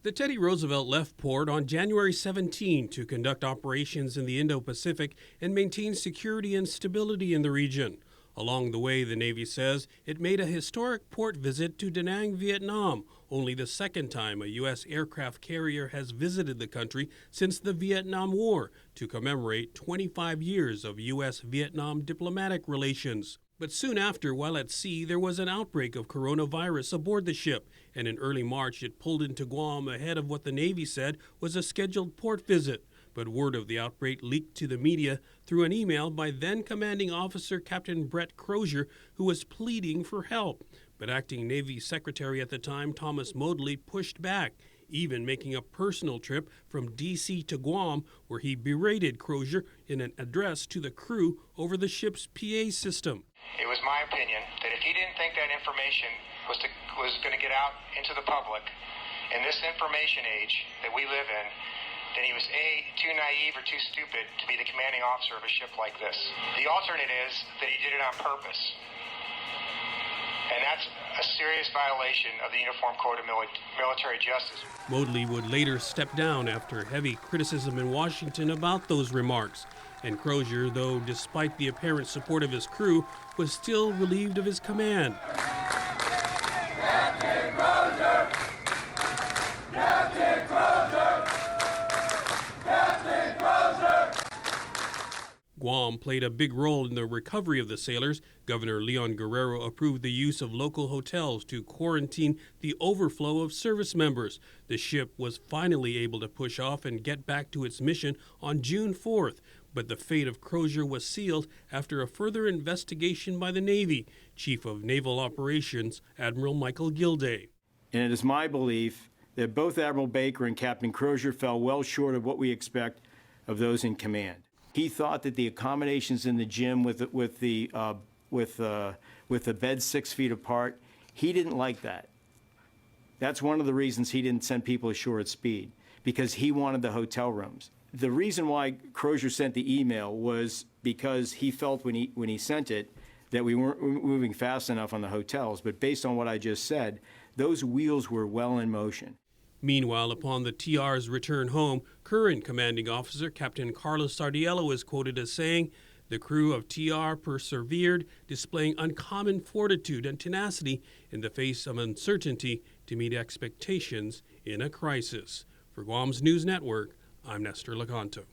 The Teddy Roosevelt left port on January 17 to conduct operations in the Indo-Pacific and maintain security and stability in the region. Along the way, the Navy says it made a historic port visit to Da Nang, Vietnam, only the second time a U.S. aircraft carrier has visited the country since the Vietnam War to commemorate 25 years of U.S.-Vietnam diplomatic relations. But soon after, while at sea, there was an outbreak of coronavirus aboard the ship, and in early March it pulled into Guam ahead of what the Navy said was a scheduled port visit. But word of the outbreak leaked to the media through an email by then Commanding Officer Captain Brett Crozier, who was pleading for help. But Acting Navy Secretary at the time, Thomas Modly, pushed back, even making a personal trip from D.C. to Guam, where he berated Crozier in an address to the crew over the ship's PA system. It was my opinion that if he didn't think that information was going to get out into the public in this information age that we live in, then he was A, too naive or too stupid to be the commanding officer of a ship like this. The alternate is that he did it on purpose. And that's a serious violation of the Uniform Code of Military Justice. Modly would later step down after heavy criticism in Washington about those remarks. And Crozier, though despite the apparent support of his crew, was still relieved of his command. Captain Crozier! Captain Crozier! Captain Crozier! Guam played a big role in the recovery of the sailors. Governor Leon Guerrero approved the use of local hotels to quarantine the overflow of service members. The ship was finally able to push off and get back to its mission on June 4th. But the fate of Crozier was sealed after a further investigation by the Navy. Chief of Naval Operations, Admiral Michael Gilday. And it is my belief that both Admiral Baker and Captain Crozier fell well short of what we expect of those in command. He thought that the accommodations in the gym with the beds 6 feet apart, he didn't like that. That's one of the reasons he didn't send people ashore at speed, because he wanted the hotel rooms. The reason why Crozier sent the email was because he felt when he sent it that we weren't moving fast enough on the hotels. But based on what I just said, those wheels were well in motion. Meanwhile, upon the TR's return home, current commanding officer Captain Carlos Sardiello is quoted as saying, "The crew of TR persevered, displaying uncommon fortitude and tenacity in the face of uncertainty to meet expectations in a crisis." For Guam's News Network, I'm Nestor Lecanto.